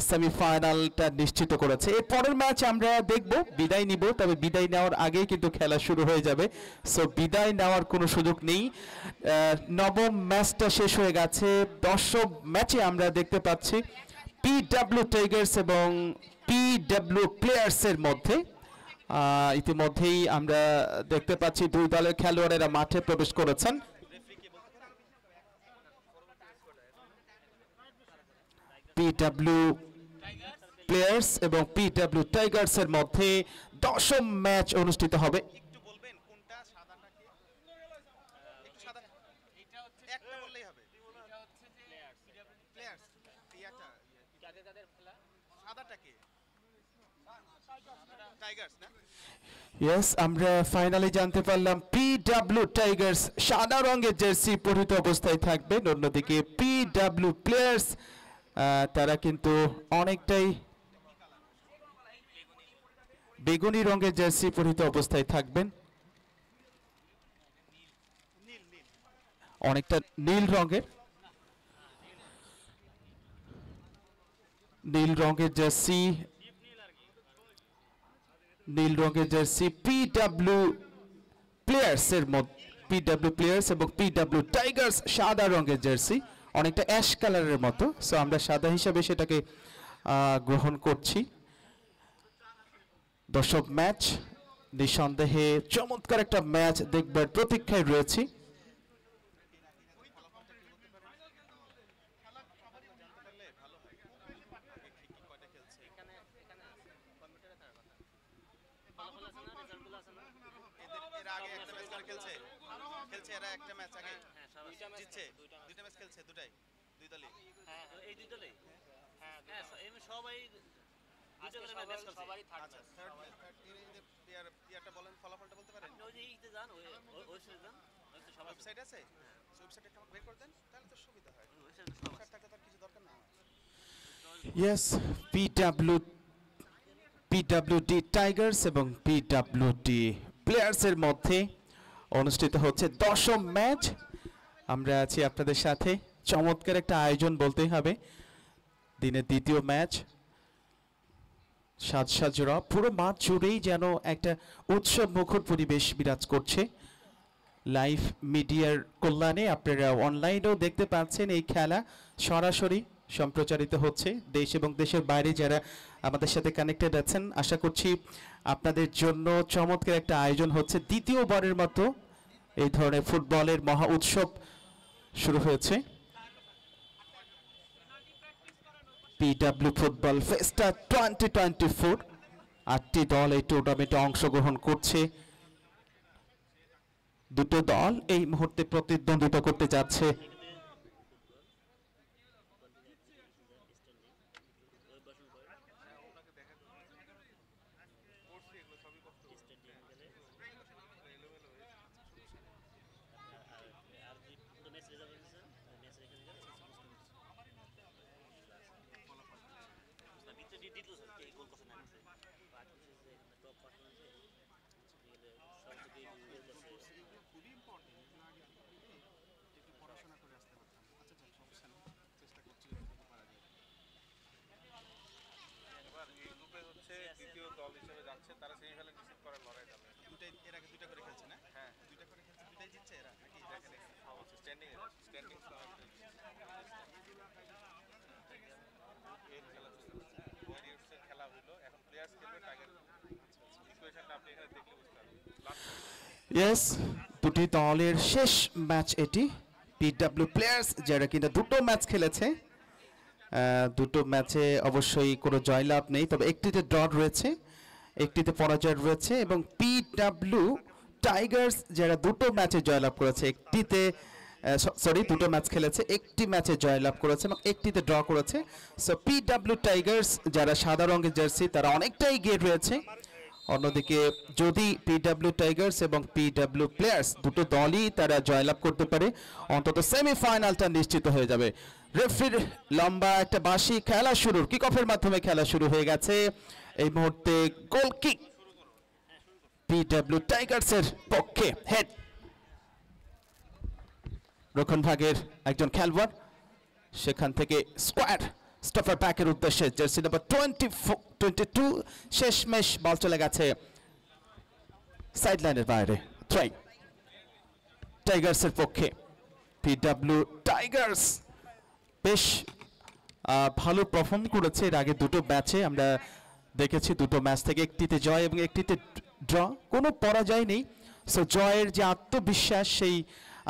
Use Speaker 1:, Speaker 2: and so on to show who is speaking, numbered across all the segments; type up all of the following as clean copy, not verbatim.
Speaker 1: সেমিফাইনালটা নিশ্চিত করেছে। এর পরের ম্যাচ আমরা দেখব, বিদায় নিব, তবে বিদায় নেওয়ার আগেই কিন্তু খেলা শুরু হয়ে যাবে। সো বিদায় নেওয়ার কোনো সুযোগ নেই। নবম ম্যাচটা শেষ হয়ে গেছে। 10ম ম্যাচে আমরা দেখতে পাচ্ছি পিডব্লিউ টাইগার্স এবং পিডব্লিউ প্লেয়ার্সের মধ্যে। ইতিমধ্যেই আমরা দেখতে পাচ্ছি দুই দলের খেলোয়াড়েরা মাঠে প্রবেশ করেছেন। পিডব্লিউ প্লেয়ার্স এবং পিডব্লিউ টাইগার্সের মধ্যে 10ম ম্যাচ অনুষ্ঠিত হবে।
Speaker 2: একটু বলবেন কোনটা সাদাটাকে একটু সাদা এটা হচ্ছে একটা বললেই হবে। এটা হচ্ছে যে প্লেয়ার্স ইয়াটা কাদের কাদের খেলা সাদাটাকে টাইগার্স না।
Speaker 1: ইয়েস, আমরা ফাইনালি জানতে পারলাম পিডব্লিউ টাইগার্স সাদা রঙের জার্সি পরিহিত অবস্থায় থাকবেন, অন্যদিকে পিডব্লিউ প্লেয়ার্স তারা কিন্তু অনেকটাই বেগুনি রঙের জার্সি পরিহিত অবস্থায় থাকবেন, অনেকটা নীল রঙের জার্সি পিডব্লিউ প্লেয়ার্স এবং পিডব্লিউ টাইগার্স সাদা রঙের জার্সি, অনেকটা অ্যাশ কালারের মতো। সো আমরা সাদা হিসাবে সেটাকে গ্রহণ করছি। 10ম ম্যাচ, নিঃসন্দেহে চমৎকার একটা ম্যাচ দেখবার প্রতীক্ষায় রয়েছি।
Speaker 2: খেলছে এরা একটা ম্যাচ আগে জিতছে, দুইটা ম্যাচ খেলছে দুই দলই।
Speaker 3: হ্যাঁ এই দুই দলই, হ্যাঁ এমনি সবাই দুই দলের ম্যাচ খেলছে। সবারই থার্ড
Speaker 2: ইয়ারটা বলেন, ফলাফলটা বলতে পারেন?
Speaker 3: ওই যে ইতে যান, ওই ওয়েবসাইটে যান, ওইটা সবাই
Speaker 2: ওয়েবসাইট আছে, ওয়েবসাইটে একটু বের করে দেন, তাহলে তো সুবিধা হয়।
Speaker 3: ওয়েবসাইটে সবাই
Speaker 2: থাকলে তার কিছু দরকার না।
Speaker 1: ইয়েস, পিডব্লিউডি টাইগার্স এবং পিডব্লিউডি প্লেয়ার্সের মধ্যে অনুষ্ঠিত হচ্ছে 10ম ম্যাচ। আমরা আছি আপনাদের সাথে। চমৎকার একটা আয়োজন বলতেই হবে। দিনের দ্বিতীয় ম্যাচ, সাজসজ্জা পুরো মাঠ জুড়েই যেন একটা উৎসব মুখর পরিবেশ বিরাজ করছে। লাইভ মিডিয়ার কল্যাণে আপনারা অনলাইনেও দেখতে পাচ্ছেন এই খেলা সরাসরি সম্প্রচারিত হচ্ছে। দেশ এবং দেশের বাইরে যারা আমাদের সাথে কানেক্টেড আছেন, আশা করছি আপনাদের জন্য চমৎকার একটা আয়োজন হচ্ছে। দ্বিতীয়বারের মতো এই ধরনের ফুটবলের মহা উৎসব শুরু হয়েছে। পিডব্লিউ ফুটবল ফেস্টা 2024, 8টি দল এই টুর্নামেন্টে অংশগ্রহণ করছে। দুটো দল এই মুহূর্তে প্রতিদ্বন্দ্বিতা করতে যাচ্ছে।
Speaker 2: খুবই ইম্পর্টেন্ট, একটু পড়াশোনা করে আসতে পারতাম। আচ্ছা সমস্যা নেই, চেষ্টা করছি পারা যায়।
Speaker 4: এবার এই গ্রুপে হচ্ছে দ্বিতীয় দল হিসেবে যাচ্ছে, তারা সেমিফাইনালে নিশ্চিত করার লড়াই যাবে।
Speaker 2: দুটাই এর আগে দুইটা করে খেলছে না?
Speaker 4: হ্যাঁ,
Speaker 2: দুইটা করে খেলছে, দুটাই জিতছে এরা নাকি?
Speaker 4: সব হচ্ছে স্ট্যান্ডিং এই খেলা চলছে। ওয়ারিয়র্সের খেলা হইলো, এখন প্লেয়ার্স খেলবে টাইগার। ইকুয়েশনটা আপনি এখানে দেখলে বুঝতে পারবেন।
Speaker 1: ইয়েস, দুটি দলের শেষ ম্যাচ এটি। পিডব্লিউ প্লেয়ার্স যারা কিনা দুটো ম্যাচ খেলেছে, দুটো ম্যাচে অবশ্যই কোনো জয়লাভ নেই, তবে একটিতে ড্র রয়েছে, একটিতে পরাজয় রয়েছে। এবং পিডব্লিউ টাইগার্স যারা দুটো ম্যাচে জয়লাভ করেছে, দুটো ম্যাচ খেলেছে, একটি ম্যাচে জয়লাভ করেছে এবং একটিতে ড্র করেছে। সো পিডব্লিউ টাইগার্স যারা সাদা রঙের জার্সি, তারা অনেকটাই এগিয়ে রয়েছে। অন্যদিকে যদি পিডব্লিউ টাইগার্স এবং পিডব্লিউ প্লেয়ার্স দুটো দলই তারা জয়লাভ করতে পারে, অন্তত সেমিফাইনালটা নিশ্চিত হয়ে যাবে। রেফারির লম্বা একটা বাঁশি, খেলা শুরুর কিক অফের মাধ্যমে খেলা শুরু হয়ে গেছে। এই মুহূর্তে গোল কিক পিডব্লিউ টাইগার্সের পক্ষে। হেড রক্ষণ ভাগের একজন খেলোয়াড়, সেখান থেকে স্কোয়ার স্টপার ব্যাকের উদ্দেশ্যে জার্সি নাম্বার 22 শেষমেশ বল চলে গেছে সাইড লাইনের বাইরে। ট্রাই টাইগার্সের পক্ষে। পিডব্লিউ টাইগার্স বেশ ভালো পারফর্ম করেছে এর আগে দুটো ম্যাচে। আমরা দেখেছি দুটো ম্যাচ থেকে একটিতে জয় এবং একটিতে ড্র, কোনো পরাজয় নেই। সো জয়ের যে আত্মবিশ্বাস, সেই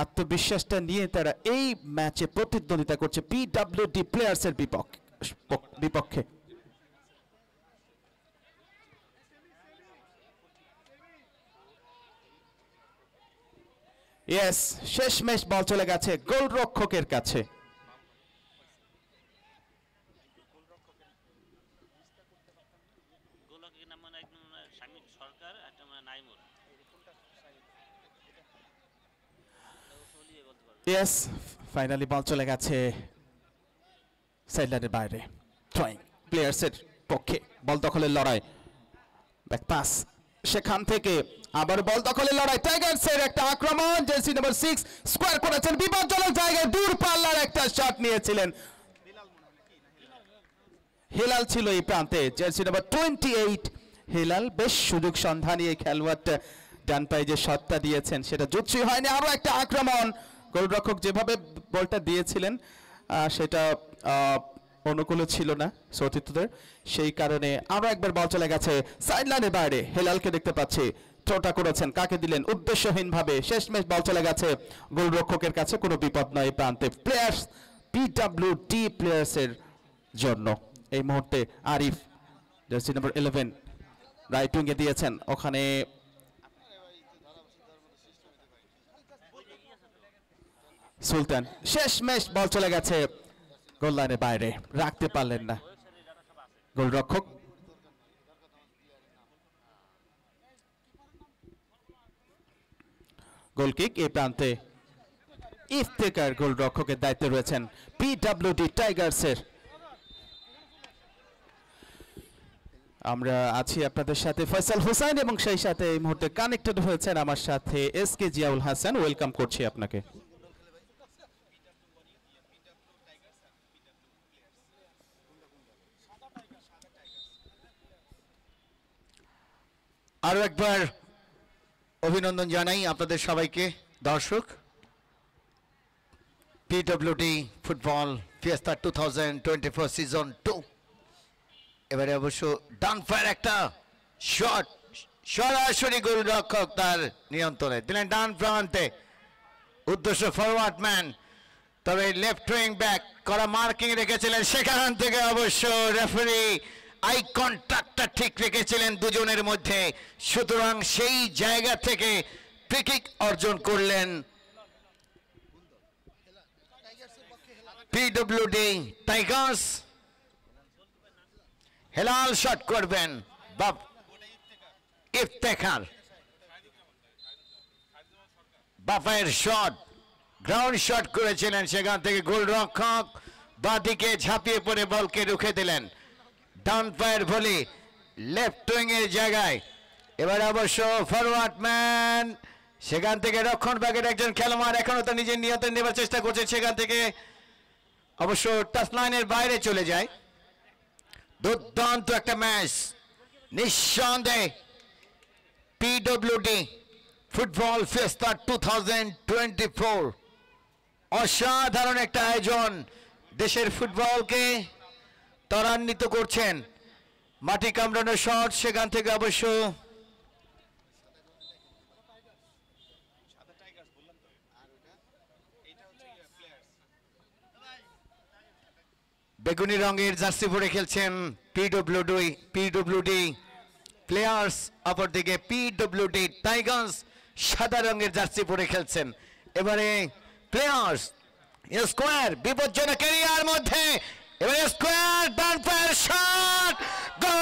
Speaker 1: আত্মবিশ্বাসটা নিয়ে তারা এই ম্যাচে প্রতিদ্বন্দ্বিতা করছে পিডব্লিউডি প্লেয়ার্সের বিপক্ষে। ইয়েস, শেষমেশ বল চলে গেছে গোলরক্ষকের কাছে।
Speaker 3: গোলকের নাম মানে একদম শামীম সরকার, একটা মানে নাইমুর।
Speaker 1: ইয়েস, ফাইনালি বল চলে গেছে সাইডলাইনের বাইরে। ট্রাইং প্লেয়ার্সের পক্ষে বল দখলের লড়াই, ব্যাক পাস, সেখান থেকে আবার বল দখলের লড়াই। টাইগার্সের একটা আক্রমণ, জার্সি নাম্বার 6 স্কোয়ার করেছেন বিপজ্জনক জায়গায়, দূর পাল্লার একটা শট নিয়েছিলেন। হেলাল ছিল এই প্রান্তে, জার্সি নাম্বার 28 হেলাল। বেশ সুযোগ সন্ধানী এই খেলোয়াড়টা, ডান পায়ে যে শটটা দিয়েছেন সেটা জুৎসই হয়নি। আরো একটা আক্রমণ, গোলরক্ষক যেভাবে বলটা দিয়েছিলেন সেটা অনুকূলে ছিল না সতীর্থদের, সেই কারণে আরো একবার বল চলে গেছে সাইড লাইনের বাইরে। হেলালকে দেখতে পাচ্ছি, থ্রোটা করেছেন, কাকে দিলেন উদ্দেশ্যহীন ভাবে। শেষমেশ বল চলে গেছে গোলরক্ষকের কাছে, কোনো বিপদ নয় এই প্রান্তে প্লেয়ার্স পিডব্লিউডি প্লেয়ার্সের জন্য। এই মুহূর্তে আরিফ জার্সি নাম্বার 11 রাইট উইংয়ে দিয়েছেন, ওখানে সুলতান। শেষমেশ বল চলে গেছে গোল লাইনের বাইরে, রাখতে পারলেন না গোলরক্ষক। গোলকিক এই প্রান্তে ইফতেকার গোলরক্ষকের দায়িত্বে রয়েছেন পিডব্লিউডি টাইগার্সের। আমরা আছি আপনাদের সাথে ফয়সাল হোসেন, এবং সেই সাথে এই মুহূর্তে কানেক্টেড হয়েছেন আমার সাথে এসকে জিয়াউল হাসান। ওয়েলকাম করছি আপনাকে।
Speaker 5: আরো একবার অভিনন্দন জানাই আপনাদের সবাইকে। দর্শক, পিডব্লিউডি ফুটবল ফিয়েস্তা 2024 সিজন 2 এবারে অবশ্য ডান ফায়ার একটা শট, সরাসরি গোলরক্ষক তার নিয়ন্ত্রণে দিলেন ডান প্রান্তে, উদ্দেশ্য ফরওয়ার্ড ম্যান, তবে লেফট উইং ব্যাক করা মার্কিং রেখেছিলেন, সেখান থেকে অবশ্য রেফারি আই কন্ট্যাক্টটা ঠিক রেখেছিলেন দুজনের মধ্যে, সুতরাং সেই জায়গা থেকে ফ্রি কিক অর্জন করলেন পিডব্লিউডি টাইগার্স। হেলাল শট করবেন, ইফতেখার বাফায়ের শট, গ্রাউন্ড শট করেছিলেন, সেখান থেকে গোলরক্ষক বাঁদিকে ঝাঁপিয়ে পড়ে বলকে রুখে দিলেন। ডান পায়ের ভলি লেফট উইং এর জায়গায়, এবার অবশ্য ফরওয়ার্ড ম্যান, সেখান থেকে রক্ষণভাগের একজন খেলোয়াড় এখনো তো নিজের নিয়ন্ত্রণ নেবার চেষ্টা করছে, সেখান থেকে অবশ্য টাচ লাইনের বাইরে চলে যায়। দুর্দান্ত একটা ম্যাচ, নিঃসন্দেহে পিডব্লিউডি ফুটবল ফিয়েস্তা 2024 অসাধারণ একটা আয়োজন, দেশের ফুটবলকে ত্বরান্বিত করছেন। মাটি কামড়ানো শট, সেখান থেকে অবশ্য বেগুনি রঙের জার্সি পরে খেলছেন পিডব্লিউডি প্লেয়ার্স, অপরদিকে পিডব্লিউডি টাইগার্স সাদা রঙের জার্সি পরে খেলছেন। এবারে প্লেয়ার্স স্কোয়ার বিপজ্জনক এরিয়ার মধ্যে, এবারে স্কোয়ার ডান পায়ের শট, গোল!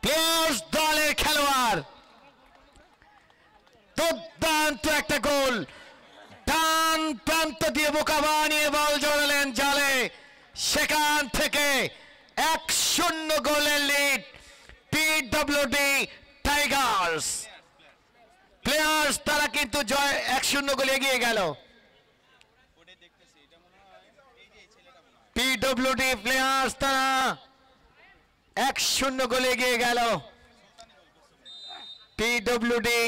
Speaker 5: প্লেয়ার্স দলের খেলোয়াড়, দুর্দান্ত একটা গোল, ডান প্রান্ত দিয়ে বোকা বানিয়ে বল জড়ালেন জালে, সেখান থেকে 1-0 গোলের লিড পিডব্লিউডি টাইগার্স। প্লেয়ার্স তারা কিন্তু জয় 1-0 গোলে এগিয়ে গেল। পিডব্লিউডি প্লেয়ার্স তারা 1-0 গোলে এগিয়ে গেল। পিডব্লিউডি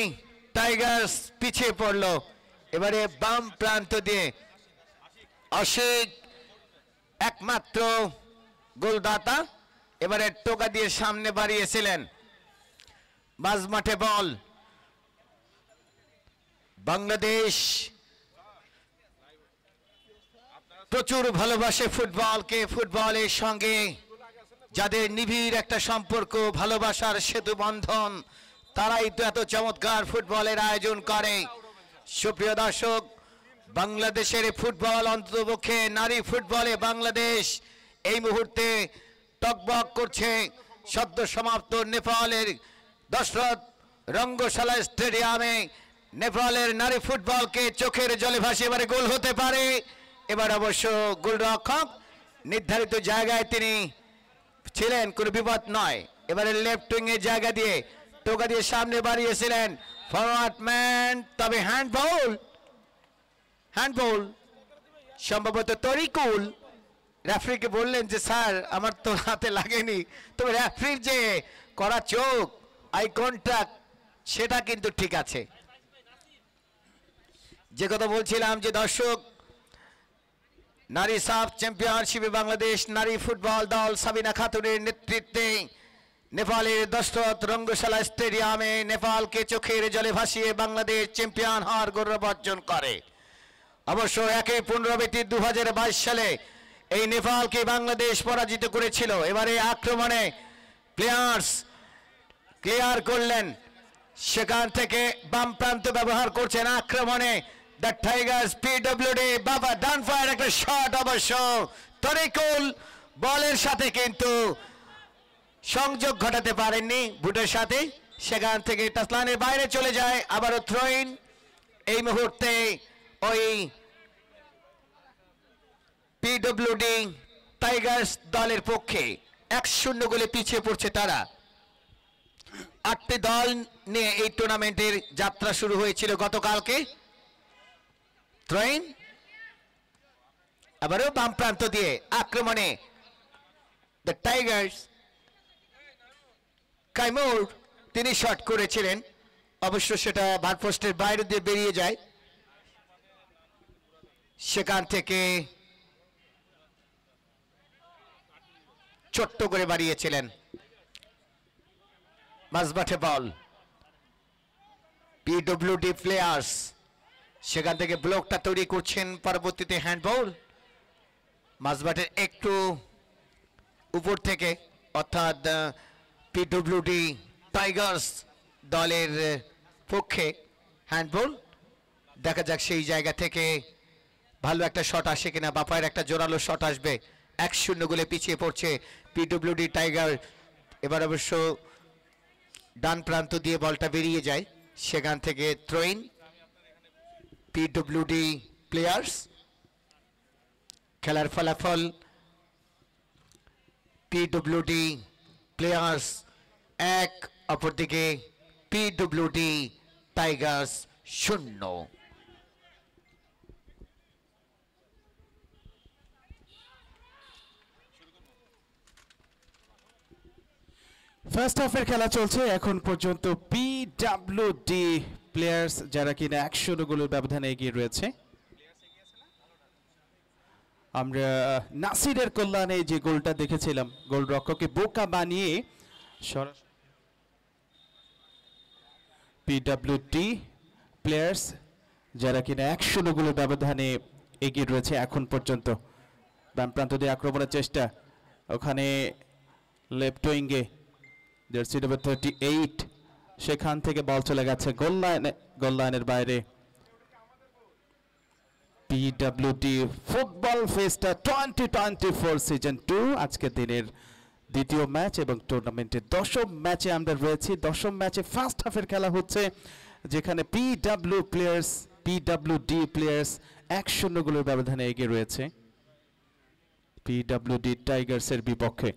Speaker 5: টাইগার্স পিছিয়ে পড়ল। এবারে বাম প্রান্ত দিয়ে আশিক একমাত্র গোলদাতা, এবারে টোকা দিয়ে সামনে বাড়িয়েছিলেন। মাঝ মাঠে বল, বাংলাদেশ প্রচুর ভালোবাসে ফুটবলকে। ফুটবলের সঙ্গে যাদের নিবিড় একটা সম্পর্ক, ভালোবাসার সেতু বন্ধন, তারাই তো এত চমৎকার ফুটবলের আয়োজন করে। সুপ্রিয় দর্শক, বাংলাদেশের ফুটবল, অন্ততপক্ষে নারী ফুটবলে বাংলাদেশ এই মুহূর্তে টকবক করছে। সদ্য সমাপ্ত নেপালের দশরথ রঙ্গশালা স্টেডিয়ামে নেপালের নারী ফুটবলকে চোখের জলে ভাসিয়ে এবারে গোল হতে পারে। এবার অবশ্য গোলরক্ষক নির্ধারিত জায়গায় তিনি ছিলেন, কোনো বিপদ নয়। এবারে লেফট উইং এর জায়গা দিয়ে টোকা দিয়ে সামনে বাড়িয়েছিলেন ফরওয়ার্ড ম্যান, তবে হ্যান্ডবল সম্ভবত তরিকুল। রেফারিকে বললেন যে স্যার আমার তো হাতে লাগেনি, তবে রেফারির যে করা চোখ, আই কন্ট্যাক্ট, সেটা কিন্তু ঠিক আছে। যে কথা বলছিলাম যে দর্শক, নারী সাফ চ্যাম্পিয়নশিপে বাংলাদেশ নারী ফুটবল দল সাবিনা খাতুনের নেতৃত্বে নেপালের দশরথ রঙ্গশালা স্টেডিয়ামে নেপালকে চোখের জলে ভাসিয়ে বাংলাদেশ চ্যাম্পিয়ন হওয়ার গৌরব অর্জন করে। অবশ্য একই পুনরাবৃত্তি 2022 সালে এই নেপালকে বাংলাদেশ পরাজিত করেছিল। এবারে আক্রমণে প্লেয়ার্স ক্লিয়ার করলেন, সেখান থেকে বাম প্রান্ত ব্যবহার করছেন আক্রমণে দ্য টাইগার্স পিডব্লিউডি। বাবা ডান ফায়ার একটা শট, অবশ্য তরিকুল বলের সাথে কিন্তু সংযোগ ঘটাতে পারেননি বুটের সাথে, সেখান থেকে টাচলাইনের বাইরে চলে যায়। আবারও থ্রোইন। এই মুহূর্তে ওই পিডব্লিউডি টাইগার্স দলের পক্ষে 1-0 গোলে পিছিয়ে পড়ছে তারা। 8টি দল নিয়ে এই টুর্নামেন্টের যাত্রা শুরু হয়েছিল গতকালকে। থ্রোইন, আবারও বাম প্রান্ত দিয়ে আক্রমণে দ্য টাইগার্স। কাইমুর তিনি শট করেছিলেন, অবশ্য সেটা বারপোস্টের বাইরে দিয়ে বেরিয়ে যায়। সেখান থেকে ছোট্ট করে বাড়িয়েছিলেন। মাঝমাঠে বল, পিডব্লিউডি প্লেয়ার্স সেখান থেকে ব্লকটা তৈরি করছেন, পরবর্তীতে হ্যান্ডবল। মাঝমাঠের একটু উপর থেকে, অর্থাৎ পিডব্লিউডি টাইগার্স দলের পক্ষে হ্যান্ডবল। দেখা যাক সেই জায়গা থেকে ভালো একটা শট আসে কিনা, বাপায়ের একটা জোরালো শট আসবে। 1-0 গোলে পিছিয়ে পড়ছে পিডব্লিউডি টাইগার। এবার অবশ্য ডান প্রান্ত দিয়ে বলটা বেরিয়ে যায়, সেখান থেকে থ্রোইন পিডব্লিউডি প্লেয়ার্স। খেলার ফলাফল পিডব্লিউডি প্লেয়ার্স 1, অপরদিকে পিডব্লিউডি টাইগার্স 0।
Speaker 1: ফার্স্ট হাফের খেলা চলছে এখন পর্যন্ত। পিডব্লিউডি প্লেয়ার্স যারা কিনা 1-0 গোলের ব্যবধানে এগিয়ে রয়েছে। আমরা নাসিরের কল্যাণে যে গোলটা দেখেছিলাম, গোলরক্ষককে বোকা বানিয়ে পিডব্লিউডি প্লেয়ার্স যারা কিনা 1-0 গোলের ব্যবধানে এগিয়ে রয়েছে এখন পর্যন্ত। বাম প্রান্ত দিয়ে আক্রমণের চেষ্টা, ওখানে লেফট উইঙ্গে জার্সি নাম্বার 38, সেখান থেকে বল চলে গেছে গোল লাইনের বাইরে। পিডব্লিউডি ফুটবল ফেস্টা 2024 সিজন 2 আজকের দিনের দ্বিতীয় ম্যাচ এবং টুর্নামেন্টের 10ম ম্যাচে আমরা রয়েছি। 10ম ম্যাচে ফার্স্ট হাফের খেলা হচ্ছে, যেখানে পিডব্লিউডি প্লেয়ার্স 1-0 গোলের ব্যবধানে এগিয়ে রয়েছে পিডব্লিউডি টাইগার্সের বিপক্ষে।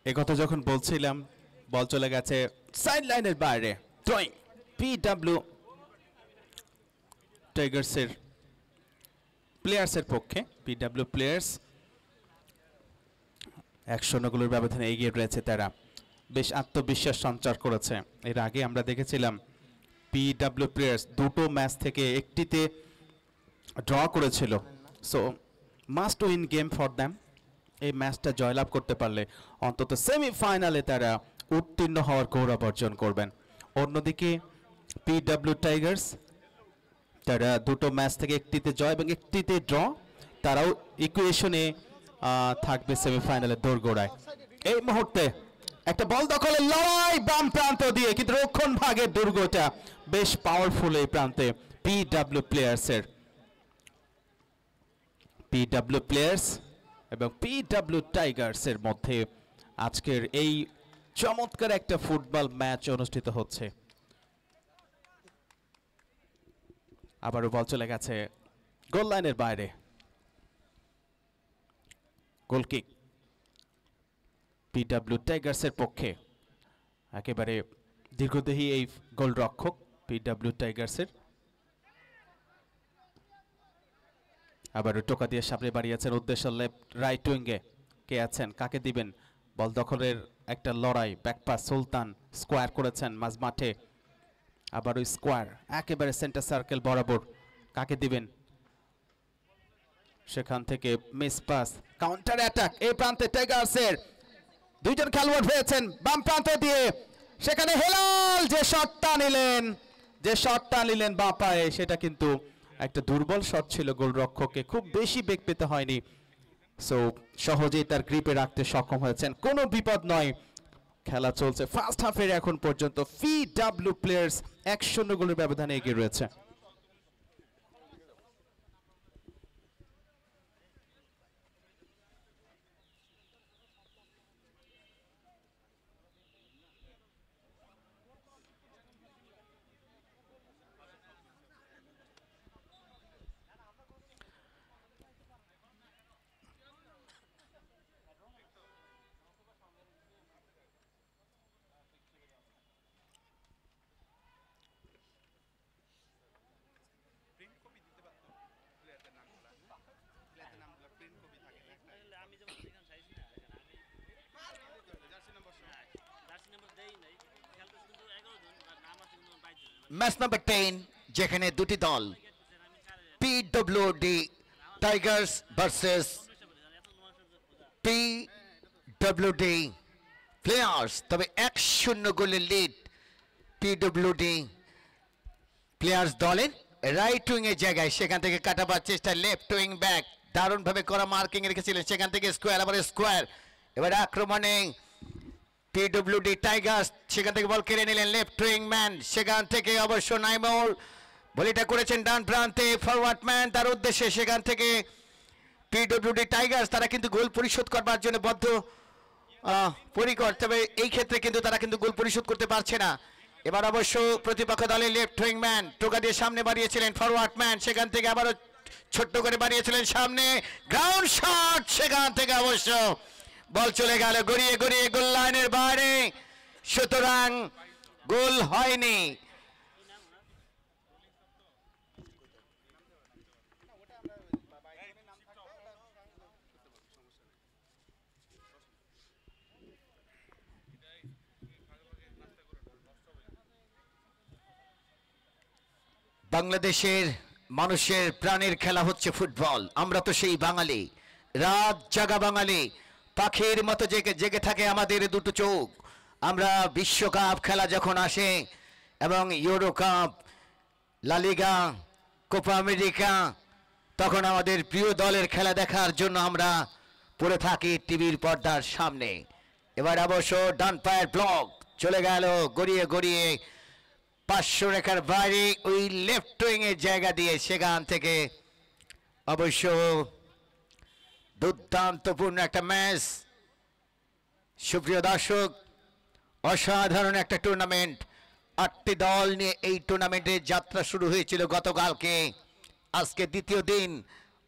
Speaker 1: একথা যখন বলছিলাম, বল চলে গেছে সাইড লাইনের বাইরে। থ্রোয়িং পিডব্লিউ টাইগার্সের প্লেয়ার্সের পক্ষে। পিডব্লিউ প্লেয়ার্স 1-0 গোলের ব্যবধানে এগিয়ে রয়েছে তারা। বেশ আত্মবিশ্বাস সঞ্চার করেছে। এর আগে আমরা দেখেছিলাম পিডব্লিউ প্লেয়ার্স দুটো ম্যাচ থেকে একটিতে ড্র করেছিল। So must win game for them. এই ম্যাচটা জয়লাভ করতে পারলে অন্তত সেমিফাইনালে তারা উত্তীর্ণ হওয়ার গৌরব অর্জন করবেন। অন্যদিকে পিডব্লিউ টাইগার্স তারা দুটো ম্যাচ থেকে একটিতে জয় এবং একটিতে ড্র, তারাও ইকুয়েশনে থাকবে সেমিফাইনালের দোরগোড়ায়। এই মুহূর্তে একটা বল দখলের লড়াই বাম প্রান্ত দিয়ে, কিন্তু রক্ষণ ভাগের দুর্গটা বেশ পাওয়ারফুল এই প্রান্তে পিডব্লিউ প্লেয়ার্সের। পিডব্লিউ প্লেয়ার্স এবং পিডব্লিউ টাইগার্সের মধ্যে আজকের এই চমৎকার একটা ফুটবল ম্যাচ অনুষ্ঠিত হচ্ছে। আবারও বল চলে গেছে গোল লাইনের বাইরে। গোলকিক পিডব্লিউ টাইগার্সের পক্ষে। একেবারে দীর্ঘদেহী এই গোলরক্ষক পিডব্লিউ টাইগার্সের। আবারও টোকা দিয়ে সামনে বাড়িয়েছেন উদ্দেশ্য লেফট রাইট উইঙ্গে। কে আছেন, কাকে দিবেন? বল দখলের একটা লড়াই, ব্যাকপাস সুলতান স্কোয়ার করেছেন মাঝ মাঠে। আবারও স্কোয়ার একেবারে সেন্টার সার্কেল বরাবর, কাকে দিবেন? সেখান থেকে মিস পাস, কাউন্টার অ্যাটাক এই প্রান্তে টাইগার্সের। দুইজন খেলোয়াড় হয়েছেন বাম প্রান্ত দিয়ে, সেখানে হেলাল যে শটটা নিলেন বাঁ পায়ে, সেটা কিন্তু একটা দুর্বল শট ছিল। গোলরক্ষককে খুব বেশি বেগ পেতে হয়নি, সো সহজেই তার গ্রিপে রাখতে সক্ষম হয়েছেন। কোনো বিপদ নয়, খেলা চলছে ফার্স্ট হাফের এখন পর্যন্ত। পিডব্লিউ প্লেয়ার্স 1-0 গোলের ব্যবধানে এগিয়ে রয়েছে।
Speaker 3: আমি যেমন এখানে চাইছি না, জার্সি নাম্বার দেই নাই, খেলতেছে কিন্তু 11 জন, আর নাম আছে কিন্তু 22 জন।
Speaker 5: ম্যাচ নাম্বার 10, যেখানে দুটি দল PWD Tigers versus PWD players. তবে 1-0 গোলের লিড পিডব্লিউডি প্লেয়ার্স দলের। রাইট উইং এর জায়গায় সেখান থেকে কাটাবার চেষ্টা, লেফট উইং ব্যাক দারুণভাবে করা মার্কিং রেখেছিলেন, সেখান থেকে স্কোয়ার, আবার স্কোয়ার। এবার আক্রমণে পিডব্লিউডি টাইগার্স, সেখান থেকে বল কেড়ে নিলেন লেফট উইং ম্যান, সেখান থেকে অবশ্য নাইমুল বলিটা করেছেন ডান প্রান্তে ফরওয়ার্ড ম্যান তার উদ্দেশ্যে। সেখান থেকে পিডব্লিউডি টাইগার্স তারা কিন্তু গোল পরিশোধ করবার জন্য বদ্ধ পরিকর, তবে এই ক্ষেত্রে কিন্তু তারা কিন্তু গোল পরিশোধ করতে পারছে না। এবার অবশ্য প্রতিপক্ষ দলের লেফট উইং ম্যান টোকা দিয়ে সামনে বাড়িয়েছিলেন ফরওয়ার্ড ম্যান, সেখান থেকে আবারও ছোট্ট করে বাড়িয়েছিলেন সামনে, গ্রাউন্ড শট, সেখান থেকে অবশ্য বল চলে গেল গড়িয়ে গড়িয়ে গোল লাইনের বাইরে, সুতরাং গোল হয়নি। বাংলাদেশের মানুষের প্রাণের খেলা হচ্ছে ফুটবল। আমরা তো সেই বাঙালি, রাত জাগা বাঙালি, পাখির মতো জেগে জেগে থাকে আমাদের দুটো চোখ। আমরা বিশ্বকাপ খেলা যখন আসে এবং euro cup, La Liga, Copa America, তখন আমাদের প্রিয় দলের খেলা দেখার জন্য আমরা পড়ে থাকি টিভির পর্দার সামনে। এবার অবশ্য ডান পায়ের ব্লক চলে গেল গড়িয়ে গড়িয়ে 500 রেখার বাইরে ওই লেফট উইং এর জায়গা দিয়ে, সেখান থেকে অবশ্য দুর্দান্তপূর্ণ একটা ম্যাচ। সুপ্রিয় দর্শক, অসাধারণ একটা টুর্নামেন্ট। 8টি দল নিয়ে এই টুর্নামেন্টের যাত্রা শুরু হয়েছিল গতকালকে। আজকে দ্বিতীয় দিন,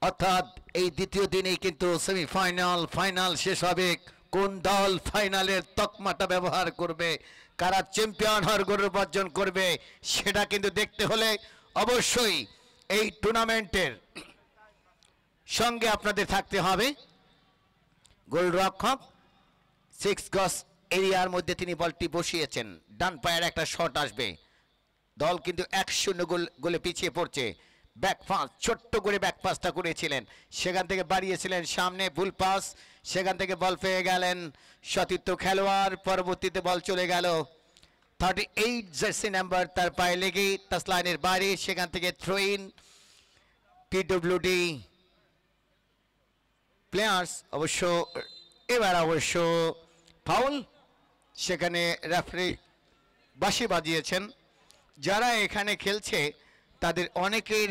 Speaker 5: অর্থাৎ এই দ্বিতীয় দিনেই কিন্তু সেমিফাইনাল, ফাইনাল শেষ হবে কোন দল ফাইনালের তকমাটা ব্যবহার করবে, কারা চ্যাম্পিয়ন হওয়ার গৌরব অর্জন করবে, সেটা কিন্তু দেখতে হলে অবশ্যই এই টুর্নামেন্টের সঙ্গে আপনাদের থাকতে হবে। গোলরক্ষক 6 গজ এরিয়ার মধ্যে তিনি বলটি বসিয়েছেন, ডান পায়ের একটা শট আসবে, দল কিন্তু 1-0 গোলে পিছিয়ে পড়ছে। ব্যাক পাস, ছোট্ট করে ব্যাক পাসটা করেছিলেন, সেখান থেকে বাড়িয়েছিলেন সামনে, ভুল পাস, সেখান থেকে বল পেয়ে গেলেন সতীর্থ খেলোয়াড়, পরবর্তীতে বল চলে গেল 38 জার্সি নাম্বার তার পায়ে লেগে টাচ লাইনের বাইরে, সেখান থেকে থ্রো ইন পিডব্লিউডি প্লেয়ার্স। এবার অবশ্য ফাউল, সেখানে রেফারি বাঁশি বাজিয়েছেন। যারা এখানে খেলছে তাদের অনেকের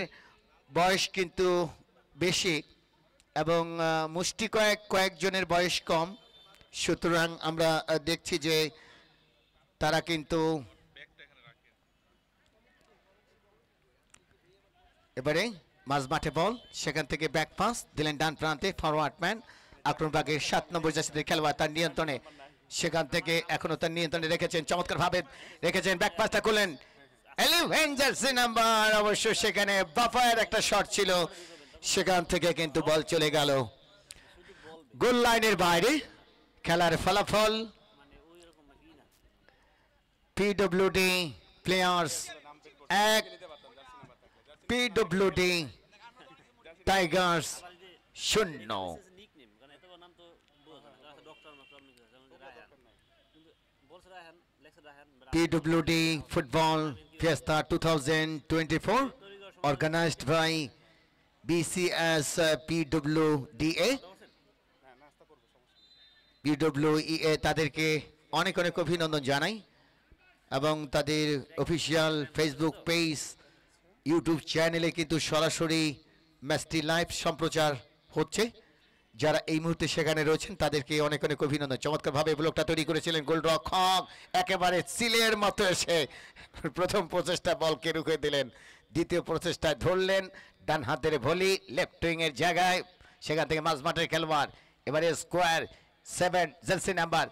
Speaker 5: বয়স কিন্তু বেশি এবং মুষ্টি কয়েকজনের বয়স কম, সুতরাং আমরা দেখছি যে তারা কিন্তু এবারে মাঝ মাঠে বল, সেখান থেকে ব্যাক পাস দিলেন ডান প্রান্তে, ফরওয়ার্ড ম্যান আক্রমণভাগের 7 নম্বর জার্সির খেলোয়াড় তার নিয়ন্ত্রণে, সেখান থেকে এখনো তার নিয়ন্ত্রণে রেখেছেন, চমৎকার ভাবে রেখেছেন, ব্যাক পাসটা করলেন 11 জার্সি নাম্বার। অবশ্য সেখানে বাফায়ের একটা শট ছিল, সেখান থেকে কিন্তু বল চলে গেল গোল লাইনের বাইরে। খেলার ফলাফল PWD players 1, PWD Tigers 0।
Speaker 3: Nickname কারণ এত নাম তো বোঝা না, ডক্টর যেমন রায়হান, কিন্তু বলছে রায়হান, লেখছে Raihan.
Speaker 5: PWD Football Fiesta 2024 organized by BCS PWDA PWEA তাদেরকে অনেক অনেক অভিনন্দন জানাই এবং তাদের অফিসিয়াল ফেসবুক পেজ, ইউটিউব চ্যানেলে কিন্তু সরাসরি ম্যাচটি লাইভ সম্প্রচার হচ্ছে। যারা এই মুহূর্তে সেখানে রয়েছেন তাদেরকে অনেক অনেক অভিনন্দন। চমৎকারভাবে ব্লকটা তৈরি করেছিলেন গোলরক্ষক, একেবারে সিলের মতো এসে প্রথম প্রচেষ্টা বলকে রুখে দিলেন, দ্বিতীয় প্রচেষ্টায় ধরলেন ডান হাতের ভলি লেফট উইং এর জায়গায়, সেখান থেকে মাঝমাঠের খেলোয়াড় এবারে স্কোয়ার 7 জার্সি নাম্বার,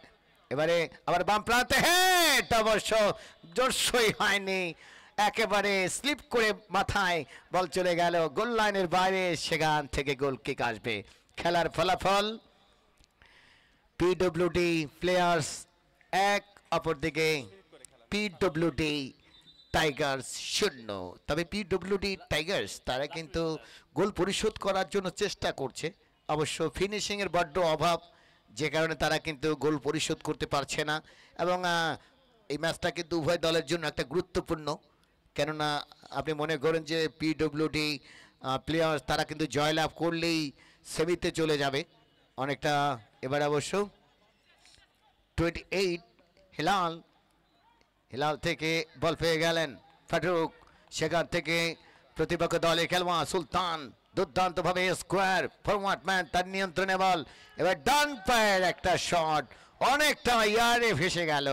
Speaker 5: এবারে আবার বাম প্রান্তে হেড, অবশ্য জোরসই হয়নি, একেবারে স্লিপ করে মাথায় বল চলে গেল গোল লাইনের বাইরে, সেখান থেকে গোল কিক আসবে। খেলার ফলাফল পিডব্লিউডি প্লেয়ার্স 1, অপরদিকে পিডব্লিউডি টাইগার্স 0। তবে পিডব্লিউডি টাইগার্স তারা কিন্তু গোল পরিশোধ করার জন্য চেষ্টা করছে, অবশ্য ফিনিশিংয়ের বড্ড অভাব, যে কারণে তারা কিন্তু গোল পরিশোধ করতে পারছে না। এবং এই ম্যাচটা কিন্তু উভয় দলের জন্য একটা গুরুত্বপূর্ণ, কেননা আপনি মনে করেন যে পিডব্লিউডি প্লেয়ার্স তারা কিন্তু জয়লাভ করলেই সেমিতে চলে যাবে অনেকটা। এবার অবশ্য 28 হিলাল থেকে বল পেয়ে গেলেন ফারুক, সেখান থেকে প্রতিপক্ষ দলের খেলোয়াড় সুলতান দুর্দান্তভাবে স্কোয়ার, ফরওয়ার্ড ম্যান তার নিয়ন্ত্রণে বল, এবার ডান পায়ের একটা শট অনেকটা ইয়ারে ভেসে গেল,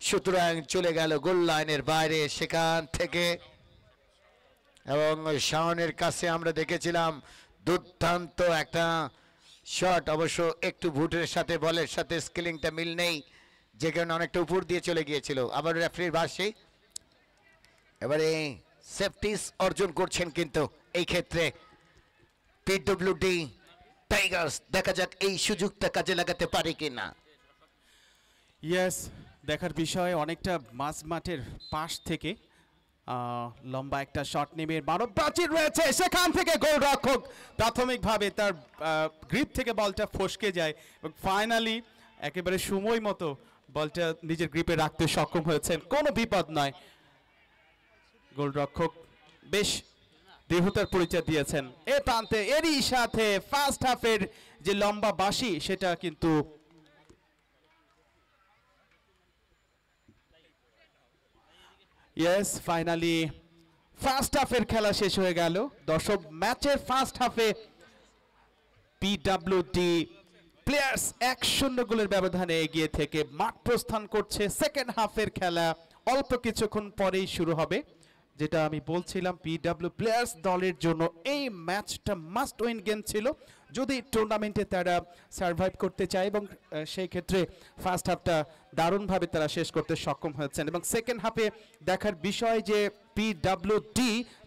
Speaker 5: সুতরাং চলে গেল গোল লাইনের বাইরে সেখান থেকে। এবং শাওনের কাছে আমরা দেখেছিলাম দুর্দান্ত একটা শট, অবশ্য একটু ভুটের সাথে বলের সাথে স্কিলিংটা মিল নেই, যে কারণে অনেকটা উপর দিয়ে চলে গিয়েছিল। আবার রেফারির বাঁশি, এবারে সেফটিস অর্জন করছেন কিন্তু এই ক্ষেত্রে পিডব্লিউডি টাইগার্স। দেখা যাক এই সুযোগটা কাজে লাগাতে পারে কিনা।
Speaker 1: ইয়েস, দেখার বিষয়, অনেকটা মাঝ মাঠের পাশ থেকে লম্বা একটা শট নেমে মানব প্রাচীর রয়েছে, সেখান থেকে গোলরক্ষক প্রাথমিকভাবে তার গ্রিপ থেকে বলটা ফসকে যায় এবং ফাইনালি একেবারে সময় মতো বলটা নিজের গ্রিপে রাখতে সক্ষম হয়েছেন, কোনো বিপদ নয়। গোলরক্ষক বেশ দৃঢ়তার পরিচয় দিয়েছেন। এ প্রান্তে এরই সাথে ফার্স্ট হাফের যে লম্বা বাঁশি সেটা কিন্তু ইয়েস, ফাইনালি ফার্স্ট হাফের খেলা শেষ হয়ে গেল। দর্শক, ম্যাচের ফার্স্ট হাফে পিডব্লিউডি প্লেয়ার্স 1-0 গোলের ব্যবধানে এগিয়ে থেকে মাঠ প্রস্থান করছে। সেকেন্ড হাফের খেলা অল্প কিছুক্ষণ পরেই শুরু হবে। যেটা আমি বলছিলাম, পিডব্লিউ প্লেয়ার্স দলের জন্য এই ম্যাচটা মাস্ট উইন গেম ছিল। যদি টুর্নামেন্টে তারা সার্ভাইভ করতে চায়, এবং সেই ক্ষেত্রে ফার্স্ট হাফটা দারুণভাবে তারা শেষ করতে সক্ষম হয়েছেন। এবং সেকেন্ড হাফে দেখার বিষয় যে PWD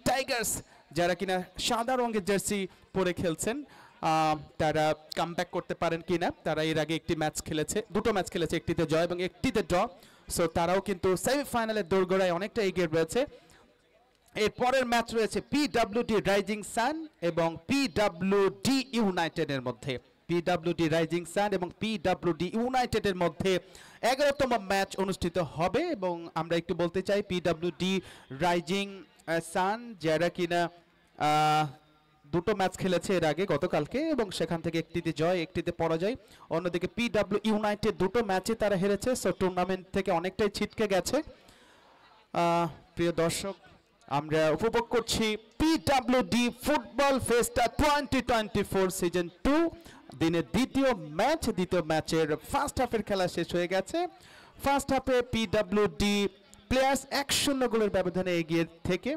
Speaker 1: টাইগার্স যারা কিনা সাদা রঙের জার্সি পরে খেলছেন, তারা কামব্যাক করতে পারেন কিনা। তারা এর আগে একটি ম্যাচ খেলেছে, দুটো ম্যাচ খেলেছে, একটিতে জয় এবং একটিতে ড্র। সো তারাও কিন্তু সেমিফাইনালের দোরগোড়ায় অনেকটা এগিয়ে রয়েছে। এর পরের ম্যাচ রয়েছে PWD রাইজিং সান এবং PWD ইউনাইটেডের মধ্যে। PWD রাইজিং সান এবং PWD ইউনাইটেডের মধ্যে 11তম ম্যাচ অনুষ্ঠিত হবে। এবং আমরা একটু বলতে চাই PWD রাইজিং সান যারা কিনা দুটো ম্যাচ খেলেছে এর আগে গতকালকে, এবং সেখান থেকে একটিতে জয় একটিতে পরাজয়। অন্যদিকে PW ইউনাইটেড দুটো ম্যাচে তারা হেরেছে, সো টুর্নামেন্ট থেকে অনেকটাই ছিটকে গেছে। প্রিয় দর্শক, আমরা উপভোগ করছি PWD ফুটবল ফেস্টা 2024 সিজন 2 দিনের দ্বিতীয় ম্যাচের ফার্স্ট হাফের খেলা শেষ হয়ে গেছে। ফার্স্ট হাফে PWD প্লেয়ার্স 1-0 গোলের ব্যবধানে এগিয়ে থেকে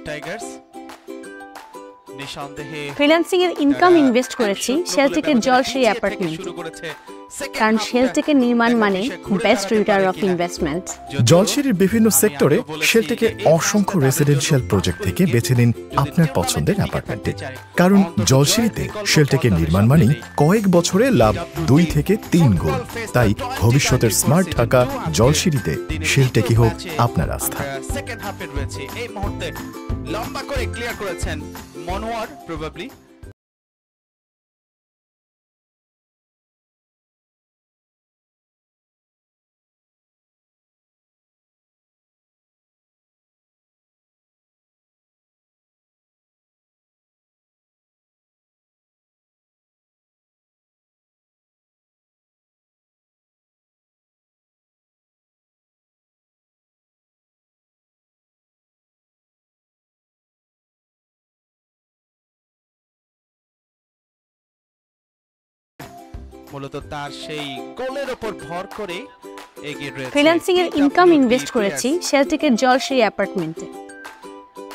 Speaker 1: টাইগার্স নিঃসন্দেহে
Speaker 6: ফ্রিল্যান্সিং এর ইনকাম ইনভেস্ট করেছি শেলটেকের জলশ্রী অ্যাপার্টমেন্টে, কারণ শেলটেকের নির্মাণ মানে বেস্ট রিটার্ন অফ ইনভেস্টমেন্ট।
Speaker 7: জলশিরির বিভিন্ন সেক্টরে শেলটেকের অসংখ্য রেসিডেন্সিয়াল প্রজেক্ট থেকে বেছে নিন আপনার পছন্দের অ্যাপার্টমেন্টে, কারণ জলশিরিতে শেলটেকের নির্মাণ মানেই কয়েক বছরে লাভ 2 থেকে 3 গুণ। তাই ভবিষ্যতের স্মার্ট ঢাকা জলশিরিতে শেলটেকই হোক আপনার আস্থা।
Speaker 1: সেকেন্ড হাফে রয়েছে এই মুহূর্তে লম্বা করে ক্লিয়ার করেছেন মনোয়ার প্রবাবলি। মূলত তার সেই গোলের উপর ভর করে এগিয়ে রয়েছে।
Speaker 6: ফ্রিল্যান্সিং এর ইনকাম ইনভেস্ট করেছি শেলটেকের জলশ্রী অ্যাপার্টমেন্টে,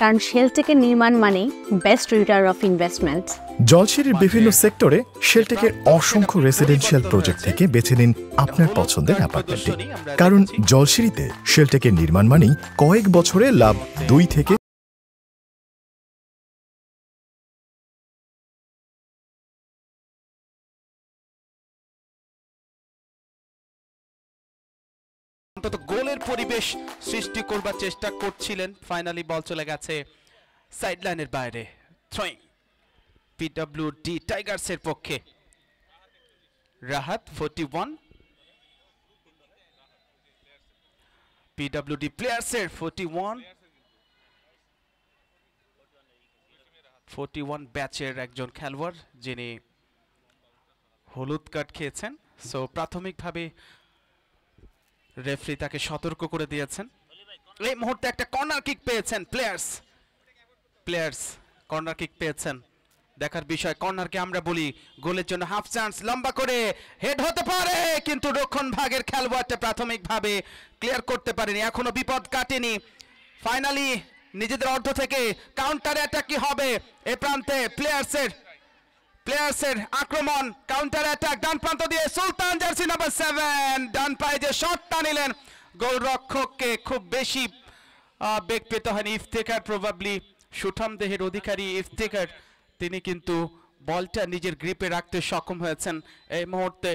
Speaker 6: কারণ শেলটেকের নির্মাণ মানে বেস্ট রিটার্ন অফ ইনভেস্টমেন্ট।
Speaker 7: জলশিরির বিভিন্ন সেক্টরে শেলটেকের অসংখ্য রেসিডেন্সিয়াল প্রজেক্ট থেকে বেছে নিন আপনার পছন্দের অ্যাপার্টমেন্টে, কারণ জলশিরিতে শেলটেকের নির্মাণ মানেই কয়েক বছরে লাভ 2 থেকে
Speaker 1: অন্তত গোলের পরিবেশ সৃষ্টি করবার চেষ্টা করছিলেন। ফাইনালি বল চলে গেছে সাইডলাইনের বাইরে। থ্রোয়িং পিডব্লিউডি টাইগার্সের পক্ষে রাহাত 41, পিডব্লিউডি প্লেয়ার্সের 41 ব্যাচের একজন খেলোয়াড় যিনি হলুদ কার্ড খেয়েছেন। সো প্রাথমিকভাবে রেফারি তাকে সতর্ক করে দিয়েছেন। এই মুহূর্তে একটা কর্নার কিক পেয়েছেন প্লেয়ার্স কর্নার কিক পেয়েছেন। দেখার বিষয়, কর্নারকে আমরা বলি গোলের জন্য হাফ চান্স। লম্বা করে হেড হতে পারে, কিন্তু রক্ষণ ভাগের খেলোয়াড়টা প্রাথমিকভাবে ক্লিয়ার করতে পারেনি। এখনো বিপদ কাটেনি। ফাইনালি নিজেদের অর্ধ থেকে কাউন্টার অ্যাটাক কি হবে? এ প্রান্তে প্লেয়ার্সের আক্রমণ, কাউন্টার অ্যাটাক ডান প্রান্ত দিয়ে সুলতান জার্সি নাম্বার 7 ডান পায়ে যে শটটা নিলেন গোলরক্ষককে খুব বেশি বেগ পেতে হয়নি। ইফতেখার প্রবাবলি সুঠাম দেহের অধিকারী ইফতেখার, তিনি কিন্তু বলটা নিজের গ্রিপে রাখতে সক্ষম হয়েছেন এই মুহূর্তে।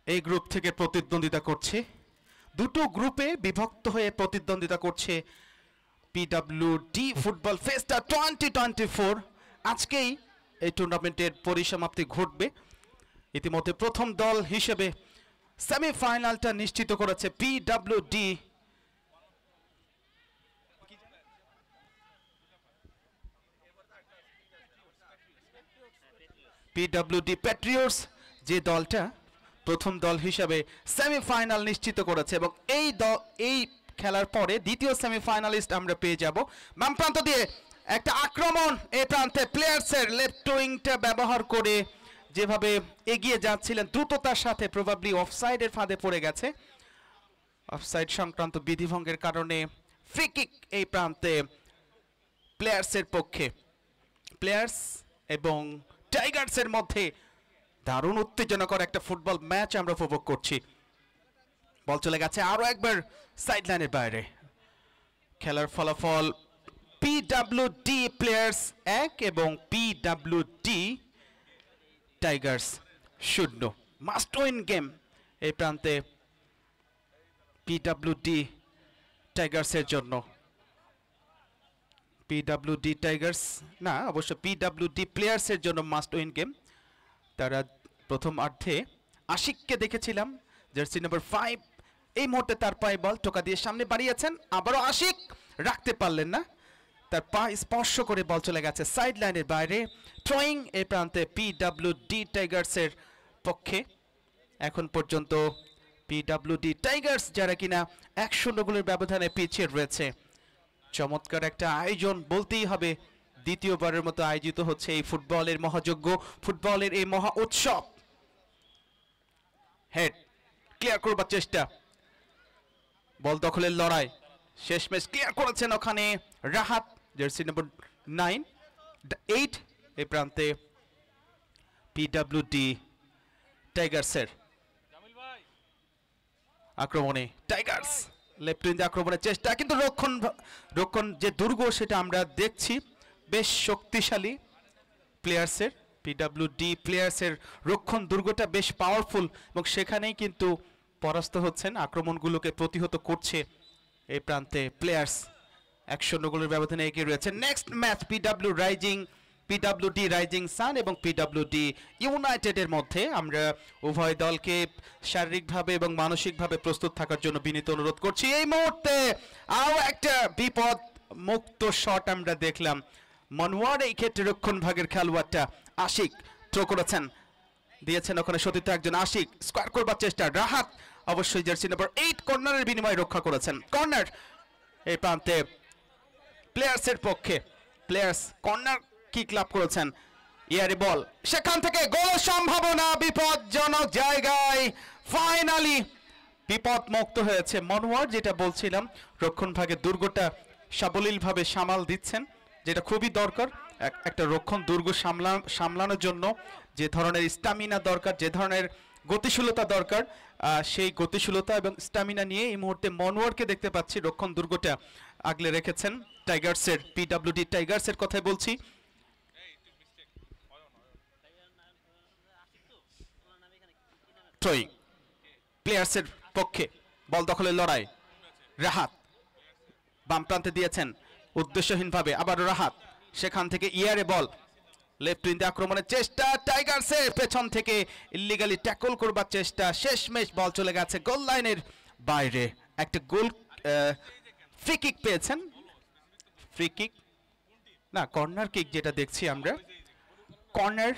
Speaker 1: এই গ্রুপ থেকে প্রতিদ্বন্দ্বিতা করছে, দুটো গ্রুপে বিভক্ত হয়ে প্রতিদ্বন্দ্বিতা করছে পিডব্লিউডি ফুটবল ফেস্টা 2024। আজকেই এই টুর্নামেন্টের পরিসমাপ্তি ঘটবে। ইতিমধ্যে প্রথম দল হিসেবে সেমিফাইনালটা নিশ্চিত করেছে পিডব্লিউডি প্যাট্রিয়টস, যে দলটা প্রথম দল হিসেবে সেমিফাইনাল নিশ্চিত করেছে। এবং এই খেলার পরে দ্বিতীয় সেমিফাইনালিস্ট আমরা পেয়ে যাব। বাম প্রান্ত দিয়ে একটা আক্রমণ, এই প্রান্তে প্লেয়ার্সের লেফট উইংটা ব্যবহার করে যেভাবে এগিয়ে যাচ্ছিলেন দ্রুততার সাথে, প্রবাবলি অফসাইডের ফাঁদে পড়ে গেছে। অফসাইড সংক্রান্ত বিধিভঙ্গের কারণে ফ্রি কিক এই প্রান্তে প্লেয়ার্সের পক্ষে। প্লেয়ার্স এবং টাইগার্সের মধ্যে দারুণ উত্তেজনাকর একটা ফুটবল ম্যাচ আমরা উপভোগ করছি। বল চলে গেছে আরো একবার সাইডলাইনের বাইরে। খেলার ফলাফল পিডব্লিউডি প্লেয়ার্স 1 এবং PWD Tigers 0। Must win game এই প্রান্তে পিডব্লিউডি টাইগার্সের জন্য। পিডব্লিউডি টাইগার্স না, অবশ্য পিডব্লিউডি প্লেয়ার্সের জন্য মাস্ট উইন গেম। তারা প্রথমার্ধে আশিককে দেখেছিলাম, জার্সি নাম্বার 5, এই মুহূর্তে তার পায়ে বল টোকা দিয়ে সামনে বাড়িয়েছেন, আবারও আশিক রাখতে পারলেন না, তার পা স্পর্শ করে বল চলে গেছে সাইড লাইনের বাইরে। থ্রোয়িং এই প্রান্তে পিডব্লিউডি টাইগার্সের পক্ষে। এখন পর্যন্ত পিডব্লিউডি টাইগার্স যারা কিনা 1-0 গোলের ব্যবধানে পিছিয়ে রয়েছে। চমৎকার একটা আয়োজন বলতেই হবে, দ্বিতীয়বারের মতো আয়োজিত হচ্ছে এই ফুটবলের মহাযজ্ঞ, ফুটবলের এই মহা উৎসব। হেড ক্লিয়ার করবার চেষ্টা, বল দখলের লড়াই, শেষমেশ ক্লিয়ার করেছেন ওখানে রাহাত, জার্সি নম্বর 8 এই প্রান্তে পিডব্লিউডি টাইগার্সের আক্রমণে। টাইগার্স লেফট উইং আক্রমণের চেষ্টা, কিন্তু রক্ষণ যে দুর্গ সেটা আমরা দেখছি, বেশ শক্তিশালী প্লেয়ার্সের, পিডব্লিউডি প্লেয়ার্সের রক্ষণ দুর্গটা বেশ পাওয়ারফুল, এবং সেখানেই কিন্তু পরাস্ত হচ্ছেন, আক্রমণগুলোকে প্রতিহত করছে এই প্রান্তে প্লেয়ার্স। 1-0 গোলের ব্যবধানে এগিয়ে রয়েছে। Next match PWD rising sun এবং পিডব্লিউডি ইউনাইটেডের মধ্যে। আমরা উভয় দলকে শারীরিকভাবে এবং মানসিকভাবে প্রস্তুত থাকার জন্য বিনীত অনুরোধ করছি। এই মুহূর্তে আরও একটা বিপদ মুক্ত শট আমরা দেখলাম। মনোয়ার এই ক্ষেত্রে রক্ষণ ভাগের খেলোয়াড়টা আশিক থ্রো করেছেন, দিয়েছেন ওখানে সতীর্থ একজন আশিক, স্কোয়ার করবার চেষ্টা রাহাত, অবশ্যই জার্সি নম্বর 8 কর্নারের বিনিময়ে রক্ষা করেছেন। কর্নার এই প্রান্তে প্লেয়ার্সের পক্ষে, প্লেয়ার্স কর্নার কিক লাভ করেছেন, ইয়ারে বল, সেখান থেকে গোল সম্ভাবনা, বিপজ্জনক জায়গায় ফাইনালি বিপদ মুক্ত হয়েছে মনোয়ার। যেটা বলছিলাম, রক্ষণ ভাগের দুর্গটা সাবলীলভাবে সামাল দিচ্ছেন, যেটা খুবই দরকার। একটা রক্ষণ দুর্গ সামলানোর জন্য যে ধরনের স্টামিনা দরকার, যে ধরনের গতিশীলতা দরকার, সেই গতিশীলতা এবং স্টামিনা নিয়ে এই মুহূর্তে মনোয়ারকে দেখতে পাচ্ছি রক্ষণ দুর্গটা আগলে রেখেছেন টাইগার্সের, পিডব্লিউডি টাইগার্সের কথাই বলছি। প্লেয়ার্সের পক্ষে বল দখলের লড়াই, রাহাত বাম প্রান্তে দিয়েছেন উদ্দেশ্যহীনভাবে, আবার রাহাত, সেখান থেকে ইয়ারে বল, লেফট উইং আক্রমণের চেষ্টা টাইগার্সের, পেছন থেকে ইলিগালি ট্যাকল করবার চেষ্টা, শেষমেশ বল চলে গেছে গোল লাইনের বাইরে। একটা গোল ফ্রি কিক পেয়েছেন, ফ্রি কিক না কর্নার কিক যেটা দেখছি আমরা, কর্নার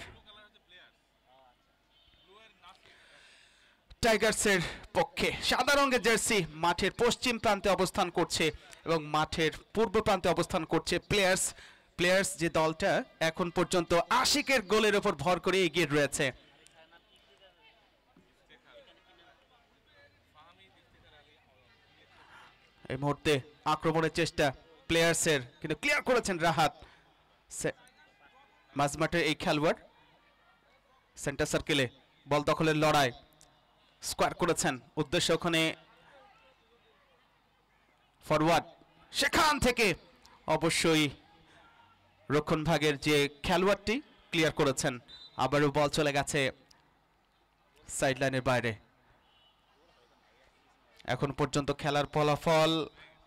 Speaker 1: টাইগার্সের পক্ষে। সাদা রঙের জার্সি, মাঠের পশ্চিম প্রান্তে অবস্থান করছে এবং মাঠের পূর্ব প্রান্তে অবস্থান করছে প্লেয়ার্স যে দলটা এখন পর্যন্ত আশিকের গোলের উপর ভর করে এগিয়ে রয়েছে। এই মুহূর্তে আক্রমণের চেষ্টা প্লেয়ার্সের, কিন্তু ক্লিয়ার করেছেন রাহাত। মাঝমাঠের এই খেলোয়াড় সেন্টার সার্কেলে বল দখলের লড়াই, স্কোয়ার করেছেন, উদ্দেশ্য ওখানে ফরওয়ার্ড, সেখান থেকে অবশ্যই রক্ষণ ভাগের যে খেলোয়াড়টি ক্লিয়ার করেছেন, আবারও বল চলে গেছে সাইড লাইনের বাইরে। এখন পর্যন্ত খেলার ফলাফল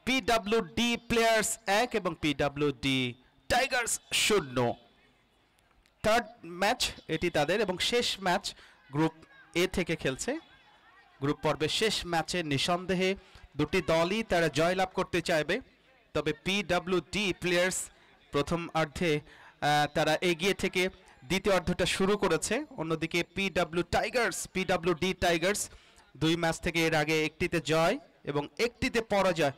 Speaker 1: পিডব্লিউডি প্লেয়ার্স 1 এবং পিডব্লিউডি টাইগার্স 0। থার্ড ম্যাচ এটি তাদের, এবং শেষ ম্যাচ গ্রুপ এ থেকে খেলছে। গ্রুপ পর্বের শেষ ম্যাচে নিঃসন্দেহে দুটি দলই তারা জয়লাভ করতে চাইবে, তবে পিডব্লিউডি প্লেয়ার্স প্রথম অর্ধে তারা এগিয়ে থেকে দ্বিতীয় অর্ধটা শুরু করেছে। অন্যদিকে পিডব্লিউডি টাইগার্স 2 ম্যাচ থেকে এর আগে একটিতে জয় এবং একটিতে পরাজয়।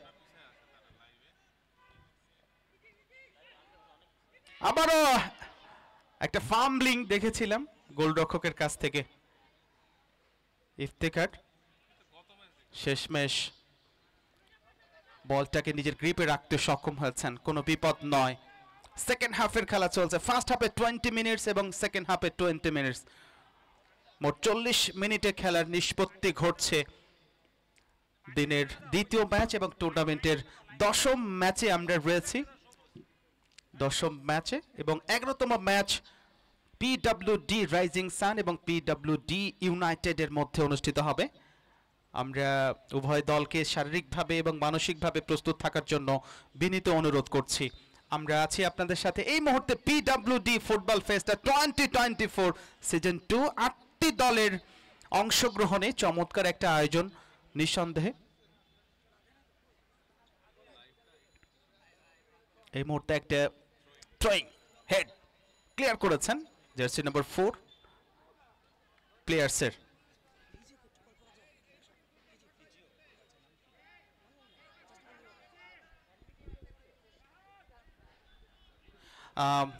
Speaker 1: আবারও একটা ফাম্বলিং দেখেছিলাম গোলরক্ষকের কাছ থেকে, ইফতেখার শেষমেশ বলটাকে নিজের গ্রিপে রাখতে সক্ষম হয়েছেন, কোনো বিপদ নয়। সেকেন্ড হাফের খেলা চলছে, ফার্স্ট হাফে 20 মিনিটস এবং সেকেন্ড হাফে 20 মিনিটস, মোট 40 মিনিটে খেলার নিষ্পত্তি ঘটছে দিনের দ্বিতীয় ম্যাচ এবং টুর্নামেন্টের 10ম ম্যাচে আমরা রয়েছি। 10ম ম্যাচে এবং 11তম ম্যাচ পিডব্লিউডি রাইজিং সান এবং পিডব্লিউডি ইউনাইটেডের মধ্যে অনুষ্ঠিত হবে। আমরা উভয় দলকে শারীরিকভাবে এবং মানসিকভাবে প্রস্তুত থাকার জন্য বিনীত অনুরোধ করছি। আমরা আছি আপনাদের সাথে এই মুহূর্তে পিডব্লিউডি ফুটবল ফেস্টা 2024 সিজন 2, 8টি দলের অংশগ্রহণে চমৎকার একটা আয়োজন নিঃসন্দেহে। এই মুহূর্তে একটা থ্রোয়িং হেড ক্লিয়ার করেছেন জার্সি নম্বর 4 প্লেয়ার্সের।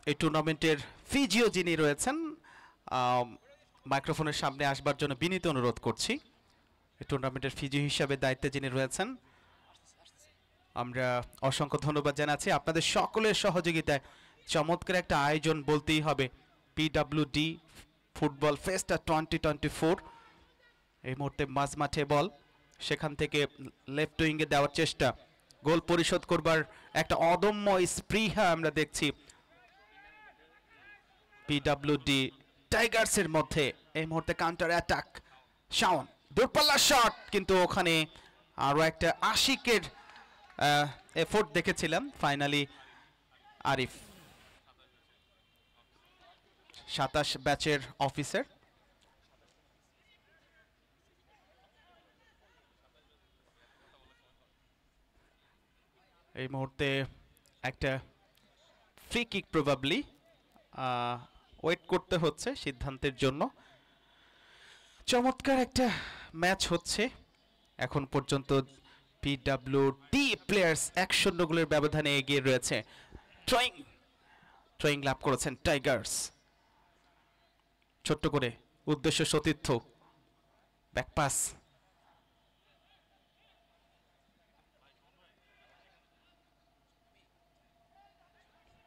Speaker 1: এই টুর্নামেন্টের ফিজিও যিনি রয়েছেন মাইক্রোফোনের সামনে আসবার জন্য বিনীত অনুরোধ করছি। এই টুর্নামেন্টের ফিজিও হিসাবে দায়িত্বে যিনি রয়েছেন, আমরা অসংখ্য ধন্যবাদ জানাচ্ছি আপনাদের সকলের সহযোগিতায়। চমৎকার একটা আয়োজন বলতেই হবে, পিডব্লিউডি ফুটবল ফেস্টা 2024। এই মুহূর্তে মাঝমাঠে বল, সেখান থেকে লেফট উইংয়ে দেওয়ার চেষ্টা, গোল পরিশোধ করবার একটা অদম্য স্পৃহা আমরা দেখছি পিডব্লিউডি টাইগার্সের মধ্যে। এই মুহূর্তে কাউন্টার অ্যাটাক, শাওন দূরপাল্লা শট, কিন্তু ওখানে আরো একটা আশিকের এফোর্ট দেখেছিলাম। ফাইনালি আরিফ 27 ব্যাচের অফিসার। এই মুহূর্তে একটা ফ্রি কিক, প্রবাবলি ওয়েট করতে হচ্ছে সিদ্ধান্তের জন্য। চমৎকার একটা ম্যাচ হচ্ছে এখন পর্যন্ত। পিডব্লিউডি প্লেয়ার্স 1-0 গোলের ব্যবধানে এগিয়ে রয়েছে। ট্রয়িং লাভ করেছেন টাইগার্স, ছোট্ট করে উদ্দেশ্য সতীর্থ, ব্যাকপাস,